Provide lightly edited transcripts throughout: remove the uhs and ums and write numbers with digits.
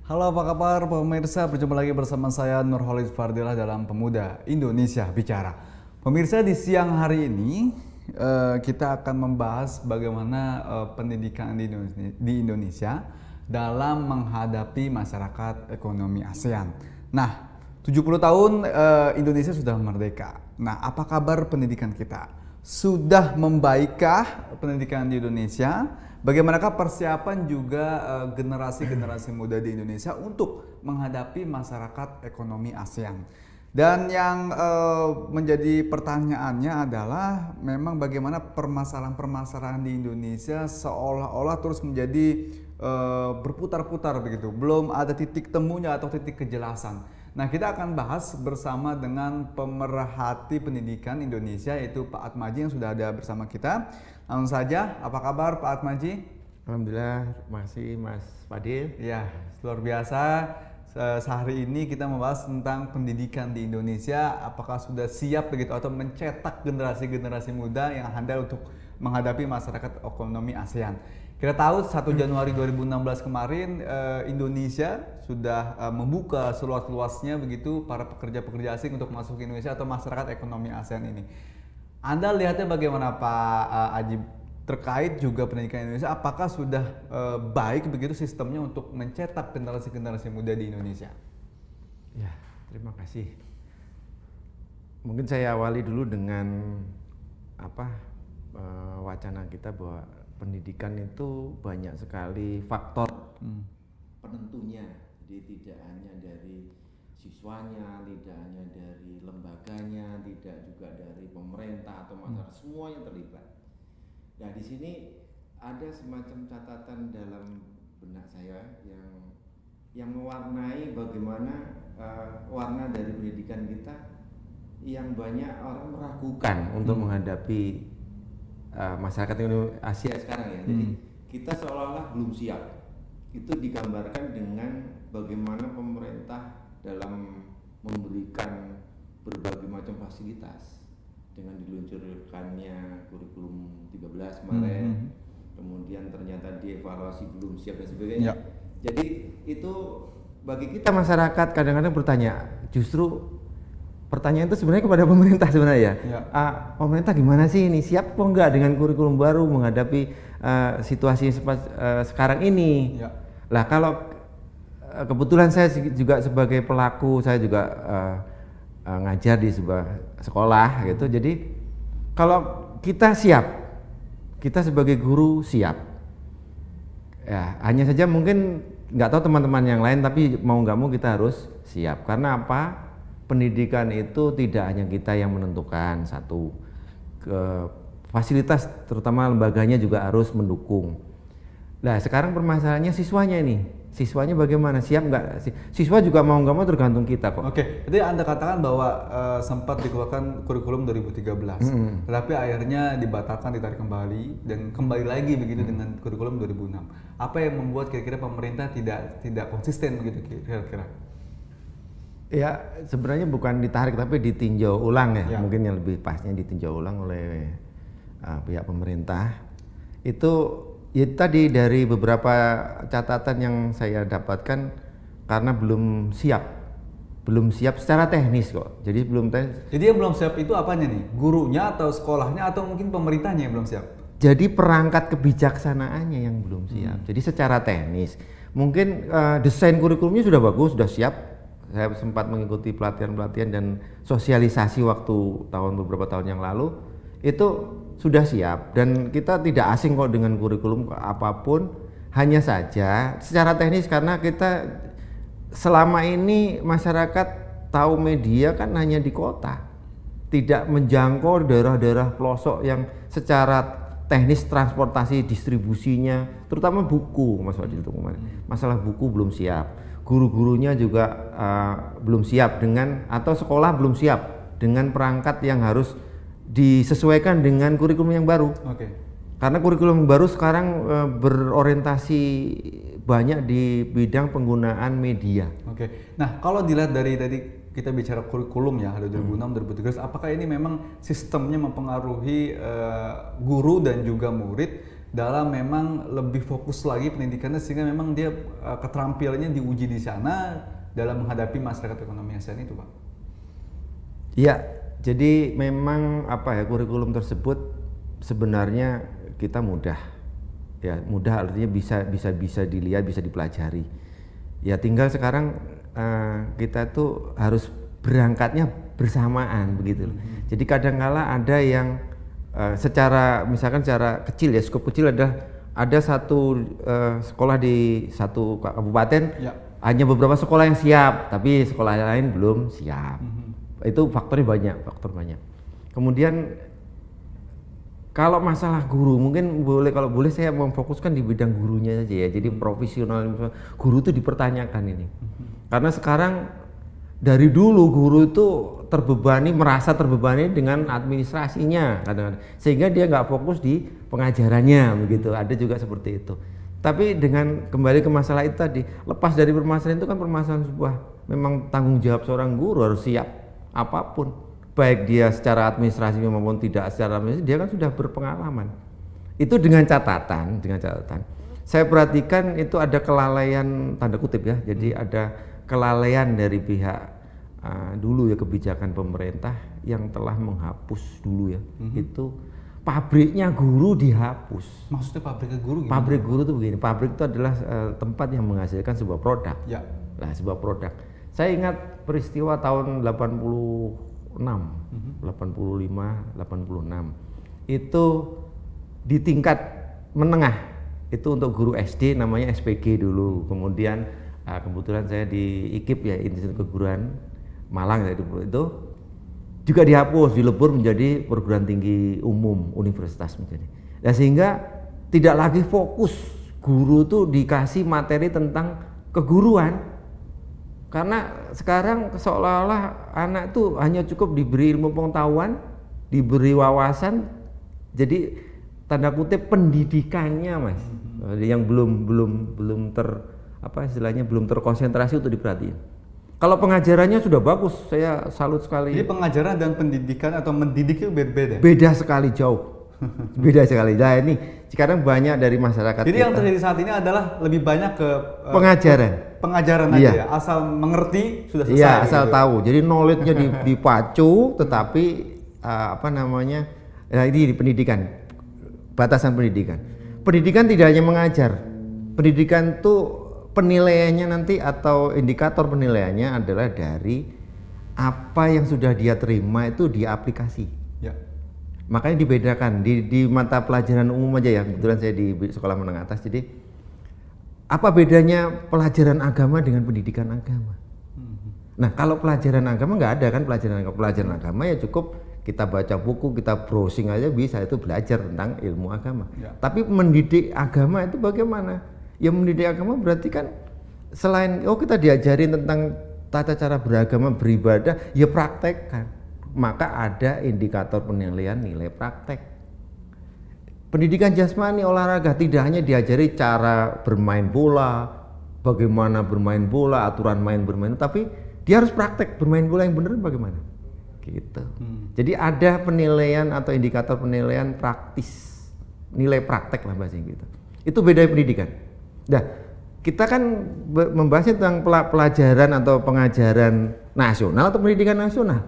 Halo, apa kabar pemirsa? Berjumpa lagi bersama saya Nurholis Fardillah dalam Pemuda Indonesia Bicara. Pemirsa, di siang hari ini kita akan membahas bagaimana pendidikan di Indonesia dalam menghadapi masyarakat ekonomi ASEAN. Nah, 70 tahun Indonesia sudah merdeka. Nah, apa kabar pendidikan kita? Sudah membaikkah pendidikan di Indonesia? Bagaimanakah persiapan juga generasi-generasi muda di Indonesia untuk menghadapi masyarakat ekonomi ASEAN? Dan yang menjadi pertanyaannya adalah memang bagaimana permasalahan-permasalahan di Indonesia seolah-olah terus menjadi berputar-putar begitu, belum ada titik temunya atau titik kejelasan. Nah, kita akan bahas bersama dengan pemerhati pendidikan Indonesia, yaitu Pak Atmaji yang sudah ada bersama kita. Langsung saja, apa kabar Pak Atmaji? Alhamdulillah, masih Mas Fadil. Ya, luar biasa. Sehari ini kita membahas tentang pendidikan di Indonesia. Apakah sudah siap begitu atau mencetak generasi-generasi muda yang handal untuk menghadapi masyarakat ekonomi ASEAN? Kita tahu 1 Januari 2016 kemarin Indonesia sudah membuka seluas-luasnya begitu para pekerja-pekerja asing untuk masuk ke Indonesia atau masyarakat ekonomi ASEAN ini. Anda lihatnya bagaimana Pak Aji terkait juga pendidikan Indonesia? Apakah sudah baik begitu sistemnya untuk mencetak generasi-generasi muda di Indonesia? Ya, terima kasih. Mungkin saya awali dulu dengan wacana kita bahwa pendidikan itu banyak sekali faktor penentunya. Jadi tidak hanya dari siswanya, tidak hanya dari lembaganya, tidak juga dari pemerintah atau masyarakat, semua yang terlibat. Nah, di sini ada semacam catatan dalam benak saya yang mewarnai bagaimana warna dari pendidikan kita yang banyak orang meragukan untuk menghadapi masyarakat Asia sekarang ya. Jadi kita seolah-olah belum siap. Itu digambarkan dengan bagaimana pemerintah dalam memberikan berbagai macam fasilitas dengan diluncurkannya kurikulum 13 kemarin. Kemudian ternyata dievaluasi belum siap dan sebagainya. Ya. Jadi itu bagi kita masyarakat kadang-kadang bertanya, justru pertanyaan itu sebenarnya kepada pemerintah sebenarnya ya. Pemerintah gimana sih ini, siap kok enggak dengan kurikulum baru menghadapi situasi sekarang ini. Ya. Lah kalau kebetulan saya juga sebagai pelaku, saya juga ngajar di sebuah sekolah gitu. Jadi kalau kita siap, kita sebagai guru siap. Ya, hanya saja mungkin nggak tahu teman-teman yang lain, tapi mau nggak mau kita harus siap. Karena apa? Pendidikan itu tidak hanya kita yang menentukan, satu, fasilitas terutama lembaganya juga harus mendukung. Nah, sekarang permasalahannya siswanya ini, siswanya bagaimana, siap nggak? Siswa juga mau nggak mau tergantung kita kok. Oke, jadi Anda katakan bahwa sempat dikeluarkan kurikulum 2013, tetapi akhirnya dibatalkan, ditarik kembali dan kembali lagi begitu dengan kurikulum 2006. Apa yang membuat kira-kira pemerintah tidak konsisten begitu kira-kira? Ya, sebenarnya bukan ditarik tapi ditinjau ulang ya. Mungkin yang lebih pasnya ditinjau ulang oleh pihak pemerintah. Itu ya tadi dari beberapa catatan yang saya dapatkan, karena belum siap secara teknis kok. Jadi yang belum siap itu apanya nih? Gurunya atau sekolahnya atau mungkin pemerintahnya yang belum siap? Jadi perangkat kebijaksanaannya yang belum siap. Jadi secara teknis mungkin desain kurikulumnya sudah bagus, sudah siap. Saya sempat mengikuti pelatihan-pelatihan dan sosialisasi waktu beberapa tahun yang lalu, itu sudah siap dan kita tidak asing kok dengan kurikulum apapun. Hanya saja secara teknis, karena kita selama ini masyarakat tahu media kan hanya di kota, tidak menjangkau daerah-daerah pelosok yang secara teknis transportasi distribusinya, terutama buku, Mas Fadil, masalah buku belum siap. Guru-gurunya juga belum siap atau sekolah belum siap dengan perangkat yang harus disesuaikan dengan kurikulum yang baru. Karena kurikulum baru sekarang berorientasi banyak di bidang penggunaan media. Nah, kalau dilihat dari tadi kita bicara kurikulum ya, ada 2006, 2013, apakah ini memang sistemnya mempengaruhi guru dan juga murid dalam memang lebih fokus lagi pendidikannya sehingga memang dia keterampilannya diuji di sana dalam menghadapi masyarakat ekonomi ASEAN itu, Pak. Iya, jadi memang kurikulum tersebut sebenarnya kita mudah. Ya, mudah artinya bisa dilihat, bisa dipelajari. Ya tinggal sekarang kita tuh harus berangkatnya bersamaan begitu. Jadi kadang-kala ada yang misalkan secara kecil ya, skop kecil ada satu sekolah di satu kabupaten, hanya beberapa sekolah yang siap, tapi sekolah lain belum siap. Itu faktor banyak. Kemudian kalau masalah guru, mungkin kalau boleh saya memfokuskan di bidang gurunya saja ya. Jadi profesional guru itu dipertanyakan ini. Karena sekarang dari dulu guru itu merasa terbebani dengan administrasinya kadang-kadang, sehingga dia nggak fokus di pengajarannya begitu. Ada juga seperti itu. Tapi dengan kembali ke masalah itu tadi, lepas dari permasalahan itu kan permasalahan sebuah memang tanggung jawab seorang guru harus siap apapun, baik dia secara administrasi maupun tidak secara administrasi, dia kan sudah berpengalaman. Itu dengan catatan saya perhatikan itu ada kelalaian tanda kutip ya. Jadi ada kelalaian dari pihak dulu ya, kebijakan pemerintah yang telah menghapus dulu ya, itu pabriknya guru dihapus. Maksudnya pabriknya guru gimana? Pabrik guru itu begini, pabrik itu adalah tempat yang menghasilkan sebuah produk. Ya. Nah, sebuah produk. Saya ingat peristiwa tahun 86, 85, 86. Itu di tingkat menengah, itu untuk guru SD namanya SPG dulu. Kemudian kebetulan saya di IKIP ya, Institut Keguruan Malang ya, itu juga dihapus, dilebur menjadi perguruan tinggi umum, universitas menjadi. Nah, sehingga tidak lagi fokus guru tuh dikasih materi tentang keguruan, karena sekarang seolah-olah anak tuh hanya cukup diberi ilmu pengetahuan, diberi wawasan, jadi tanda kutip pendidikannya mas, yang belum terkonsentrasi untuk diperhatiin. Kalau pengajarannya sudah bagus, saya salut sekali. Jadi pengajaran dan pendidikan atau mendidik itu beda? Beda sekali, jauh. Beda sekali. Nah ini sekarang banyak dari masyarakat. Jadi yang terjadi saat ini adalah lebih banyak ke pengajaran aja ya, asal mengerti sudah selesai. Iya, asal gitu. Tahu. Jadi knowledge-nya dipacu, tetapi nah ini di pendidikan, batasan pendidikan. Pendidikan tidak hanya mengajar. Pendidikan tuh penilaiannya nanti atau indikator penilaiannya adalah dari apa yang sudah dia terima itu dia aplikasi. Ya. Makanya dibedakan di mata pelajaran umum aja ya, kebetulan saya di sekolah menengah atas. Jadi apa bedanya pelajaran agama dengan pendidikan agama? Nah kalau pelajaran agama nggak ada kan pelajaran agama ya cukup kita baca buku, kita browsing aja bisa, itu belajar tentang ilmu agama. Ya. Tapi mendidik agama itu bagaimana? Ya mendidik agama berarti kan selain kita diajarin tentang tata cara beragama, beribadah, ya praktekkan. Maka ada indikator penilaian nilai praktek. Pendidikan jasmani olahraga tidak hanya diajari cara bermain bola, bagaimana bermain bola, aturan bermain, tapi dia harus praktek bermain bola yang benar bagaimana. Gitu. Jadi ada penilaian atau indikator penilaian praktis, nilai praktek lah bahasa gitu. Itu beda pendidikan. Nah, kita kan membahasnya tentang pelajaran atau pengajaran nasional atau pendidikan nasional.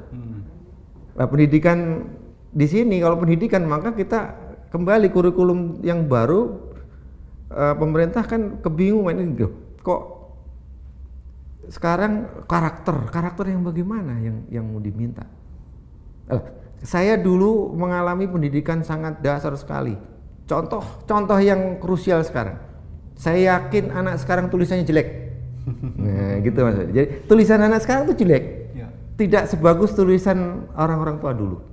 Nah, pendidikan di sini kalau pendidikan maka kita kembali kurikulum yang baru, pemerintah kan kebingungan ini kok sekarang karakter yang bagaimana yang mau diminta. Saya dulu mengalami pendidikan sangat dasar sekali. Contoh yang krusial sekarang. Saya yakin anak sekarang tulisannya jelek. Nah, gitu maksudnya. Jadi tulisan anak sekarang itu jelek. Ya. Tidak sebagus tulisan orang-orang tua dulu.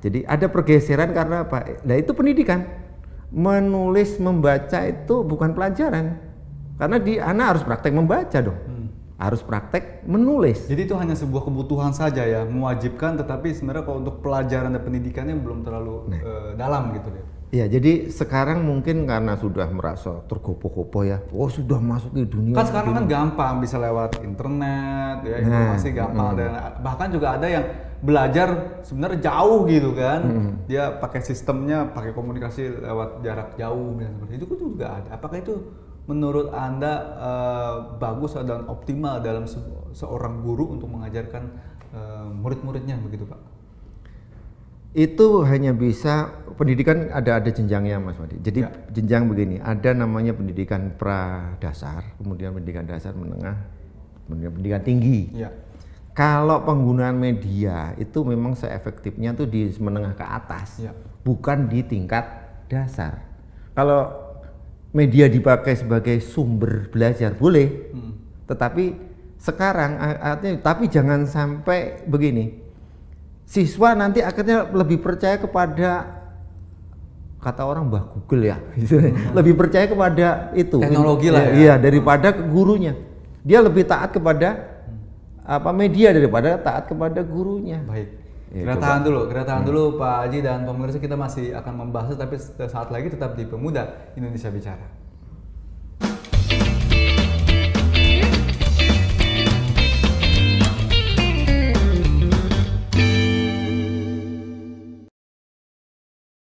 Jadi ada pergeseran karena apa? Nah, itu pendidikan. Menulis, membaca itu bukan pelajaran. Karena anak harus praktek membaca dong. Harus praktek menulis. Jadi itu hanya sebuah kebutuhan saja ya, mewajibkan, tetapi sebenarnya kalau untuk pelajaran dan pendidikannya belum terlalu dalam gitu deh. Ya, jadi sekarang mungkin karena sudah merasa tergopoh-gopoh ya, sudah masuk di dunia. Kan sekarang kan gampang, bisa lewat internet, ya informasi gampang, dan bahkan juga ada yang belajar sebenarnya jauh gitu kan. Dia pakai sistemnya, pakai komunikasi lewat jarak jauh dan seperti itu juga ada. Apakah itu menurut Anda bagus dan optimal dalam seorang guru untuk mengajarkan murid-muridnya begitu Pak? Itu hanya bisa, pendidikan ada jenjangnya Mas Wadi. Jadi jenjang begini, ada namanya pendidikan pradasar, kemudian pendidikan dasar, menengah, kemudian pendidikan tinggi. Kalau penggunaan media itu memang seefektifnya tuh di menengah ke atas, bukan di tingkat dasar. Kalau media dipakai sebagai sumber belajar boleh, tetapi sekarang artinya, tapi jangan sampai begini. Siswa nanti akhirnya lebih percaya kepada, kata orang Mbah Google ya, lebih percaya kepada itu teknologi lah ya. Iya, daripada gurunya. Dia lebih taat kepada media daripada taat kepada gurunya. Baik. Kita tahan dulu Pak Haji dan pemirsa, kita masih akan membahas tapi saat lagi tetap di Pemuda Indonesia Bicara.